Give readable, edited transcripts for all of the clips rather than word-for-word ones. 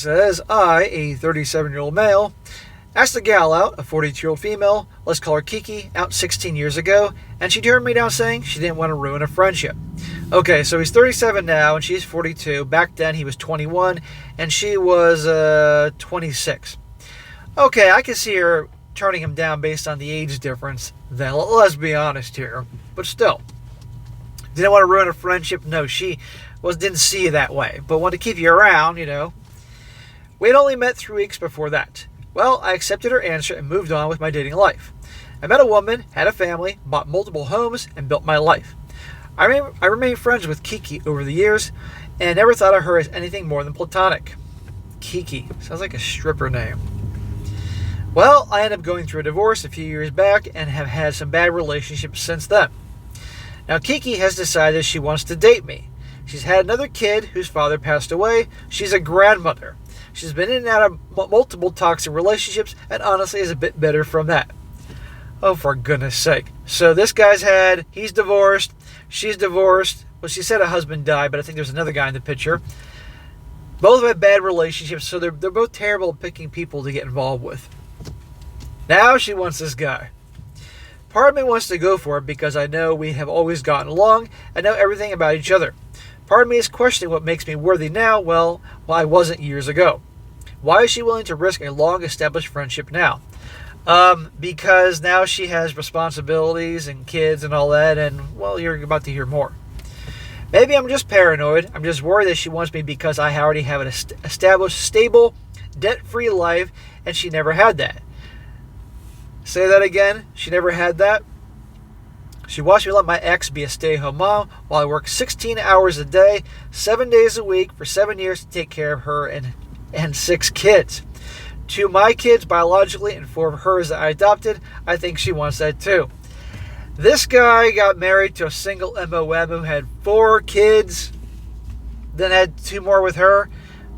says, I, a 37-year-old male, asked a gal out, a 42-year-old female, let's call her Kiki, out 16 years ago, and she turned me down saying she didn't want to ruin a friendship. Okay, so he's 37 now, and she's 42. Back then, he was 21, and she was 26. Okay, I can see her turning him down based on the age difference then. Let's be honest here. But still, didn't want to ruin a friendship? No, she didn't see you that way, but wanted to keep you around, We had only met 3 weeks before that. Well, I accepted her answer and moved on with my dating life. I met a woman, had a family, bought multiple homes, and built my life. I remained friends with Kiki over the years and never thought of her as anything more than platonic. Kiki. Sounds like a stripper name. Well, I ended up going through a divorce a few years back and have had some bad relationships since then. Now, Kiki has decided she wants to date me. She's had another kid whose father passed away. She's a grandmother. She's been in and out of multiple toxic relationships and honestly is a bit bitter from that. Oh, for goodness sake. So this he's divorced, she's divorced. Well, she said her husband died, but I think there's another guy in the picture. Both have had bad relationships, so they're both terrible at picking people to get involved with. Now she wants this guy. Part of me wants to go for it because I know we have always gotten along and know everything about each other. Part of me is questioning what makes me worthy now, well, I wasn't years ago. Why is she willing to risk a long-established friendship now? Because now she has responsibilities and kids and all that, and, well, you're about to hear more. Maybe I'm just paranoid. I'm just worried that she wants me because I already have an established, stable, debt-free life, and she never had that. Say that again. She never had that. She wants me to let my ex be a stay-at-home mom while I work 16 hours a day, 7 days a week for 7 years to take care of her and 6 kids. 2 of my kids biologically and 4 of hers that I adopted. I think she wants that too. This guy got married to a single MOM who had 4 kids, then had 2 more with her.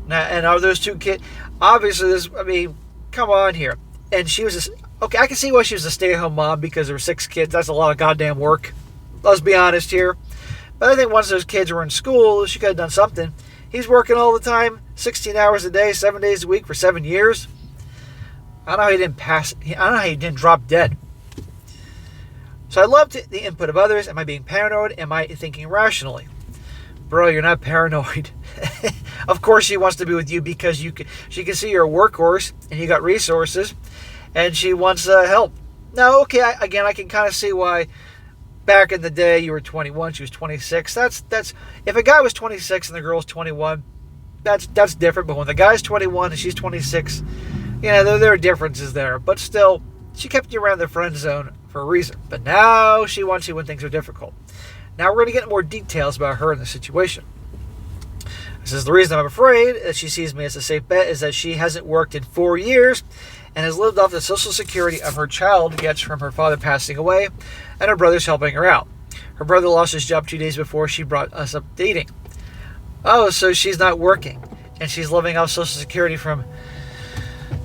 Now, and are those 2 kids? Obviously, come on here. And she was okay, I can see why she was a stay-at-home mom because there were 6 kids. That's a lot of goddamn work. Let's be honest here. But I think once those kids were in school, she could have done something. He's working all the time, 16 hours a day, 7 days a week for 7 years. I don't know how he didn't pass. I don't know how he didn't drop dead. So I loved the input of others. Am I being paranoid? Am I thinking rationally? Bro, you're not paranoid. Of course she wants to be with you because she can see you're a workhorse and you got resources. And she wants help. Now, okay, I can kind of see why back in the day you were 21, she was 26. That's if a guy was 26 and the girl's 21, that's different. But when the guy's 21 and she's 26, there are differences there. But still, she kept you around the friend zone for a reason. But now she wants you when things are difficult. Now we're going to get more details about her and the situation. This is the reason I'm afraid that she sees me as a safe bet is that she hasn't worked in 4 years and has lived off the Social Security of her child gets from her father passing away and her brother's helping her out. Her brother lost his job 2 days before she brought us up dating. Oh, so she's not working and she's living off Social Security from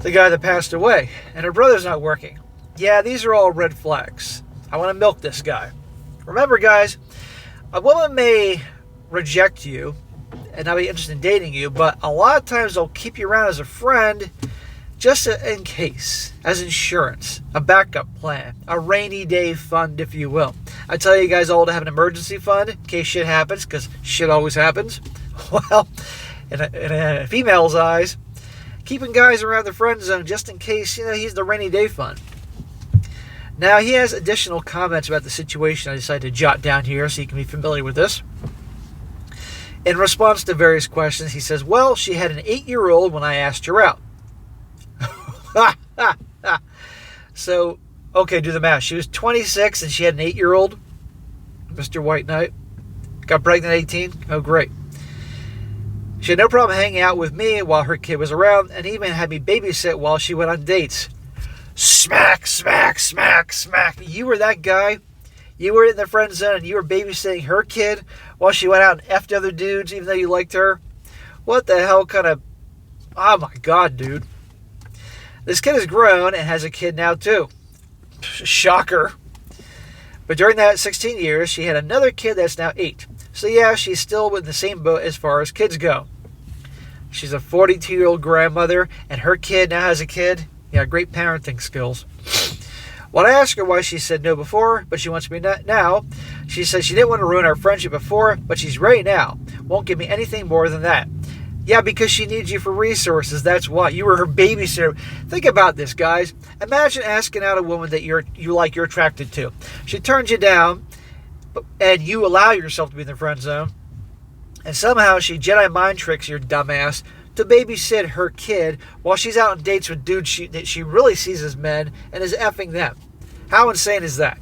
the guy that passed away and her brother's not working. Yeah, these are all red flags. I want to milk this guy. Remember, guys, a woman may reject you and not be interested in dating you, but a lot of times they'll keep you around as a friend just in case, as insurance, a backup plan, a rainy day fund, if you will. I tell you guys all to have an emergency fund in case shit happens, because shit always happens. Well, in a female's eyes, keeping guys around the friend zone just in case, he's the rainy day fund. Now, he has additional comments about the situation I decided to jot down here so you can be familiar with this. In response to various questions, he says, well, she had an 8-year-old when I asked her out. So, okay, do the math. She was 26 and she had an 8-year-old. Mr. White Knight. Got pregnant at 18. Oh, great. She had no problem hanging out with me while her kid was around and even had me babysit while she went on dates. Smack, smack, smack, smack. You were that guy. You were in the friend zone and you were babysitting her kid while she went out and effed other dudes even though you liked her. What the hell kind of... Oh my God, dude. This kid is grown and has a kid now too. Shocker. But during that 16 years, she had another kid that's now 8. So yeah, she's still in the same boat as far as kids go. She's a 42-year-old grandmother, and her kid now has a kid. Yeah, great parenting skills. When I asked her why she said no before, but she wants me now, she says she didn't want to ruin our friendship before, but she's ready now. Won't give me anything more than that. Yeah, because she needs you for resources. That's why. You were her babysitter. Think about this, guys. Imagine asking out a woman that you're attracted to. She turns you down, and you allow yourself to be in the friend zone. And somehow she Jedi mind tricks your dumbass to babysit her kid while she's out on dates with dudes that she really sees as men and is effing them. How insane is that?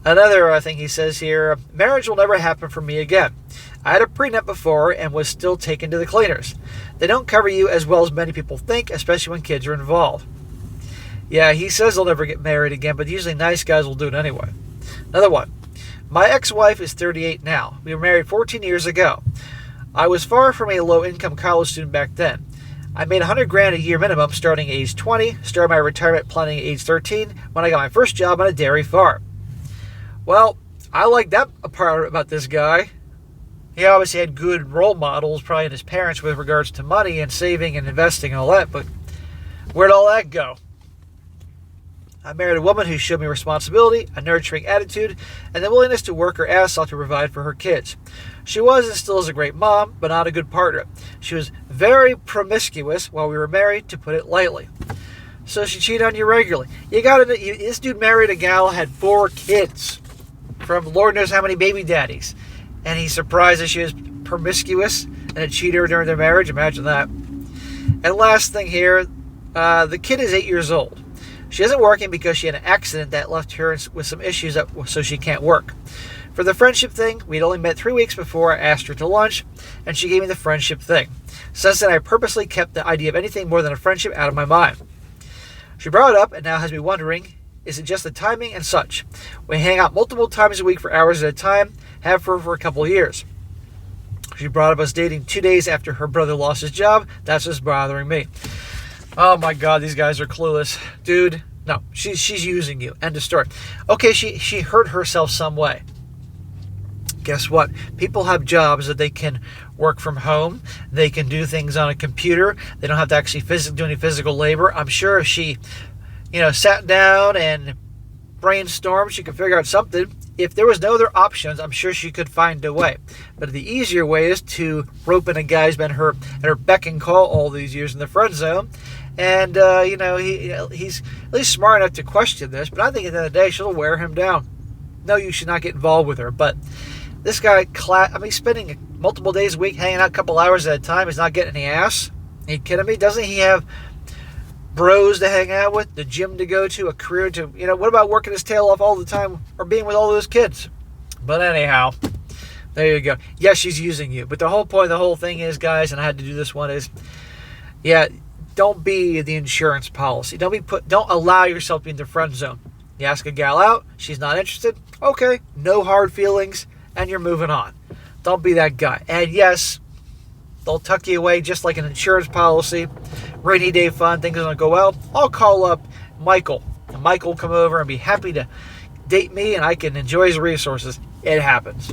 Another thing he says here, marriage will never happen for me again. I had a prenup before and was still taken to the cleaners. They don't cover you as well as many people think, especially when kids are involved. Yeah, he says he'll never get married again, but usually nice guys will do it anyway. Another one. My ex-wife is 38 now. We were married 14 years ago. I was far from a low-income college student back then. I made $100,000 a year minimum starting at age 20, started my retirement planning at age 13 when I got my first job on a dairy farm. Well, I like that part about this guy. He obviously had good role models, probably in his parents, with regards to money and saving and investing and all that, but where'd all that go? I married a woman who showed me responsibility, a nurturing attitude, and the willingness to work her ass off to provide for her kids. She was and still is a great mom, but not a good partner. She was very promiscuous while we were married, to put it lightly. So she cheated on you regularly. This dude married a gal, had 4 kids from Lord knows how many baby daddies. And he's surprised that she was promiscuous and a cheater during their marriage. Imagine that. And last thing here, the kid is 8 years old. She isn't working because she had an accident that left her with some issues, so she can't work. For the friendship thing, we'd only met 3 weeks before I asked her to lunch, and she gave me the friendship thing. Since then, I purposely kept the idea of anything more than a friendship out of my mind. She brought it up and now has me wondering, is it just the timing and such? We hang out multiple times a week for hours at a time, have for a couple of years. She brought up us dating 2 days after her brother lost his job. That's just bothering me. Oh my God, these guys are clueless. Dude, no, she's using you. End of story. Okay, she hurt herself some way. Guess what? People have jobs that they can work from home. They can do things on a computer. They don't have to actually do any physical labor. I'm sure if she, sat down and brainstormed, she could figure out something. If there was no other options, I'm sure she could find a way. But the easier way is to rope in a guy who's been at her beck and call all these years in the friend zone. And, he's at least smart enough to question this. But I think at the end of the day, she'll wear him down. No, you should not get involved with her. But this guy, spending multiple days a week hanging out a couple hours at a time, he's not getting any ass. Are you kidding me? Doesn't he have bros to hang out with, the gym to go to, a career to, what about working his tail off all the time or being with all those kids? But anyhow, there you go. Yes, she's using you. But the whole point of the whole thing is, guys, and I had to do this one, is, don't be the insurance policy. Don't allow yourself to be in the friend zone. You ask a gal out, she's not interested. Okay, no hard feelings, and you're moving on. Don't be that guy. And yes, they'll tuck you away just like an insurance policy. Rainy day fund, things are going to go well. I'll call up Michael. And Michael will come over and be happy to date me, and I can enjoy his resources. It happens.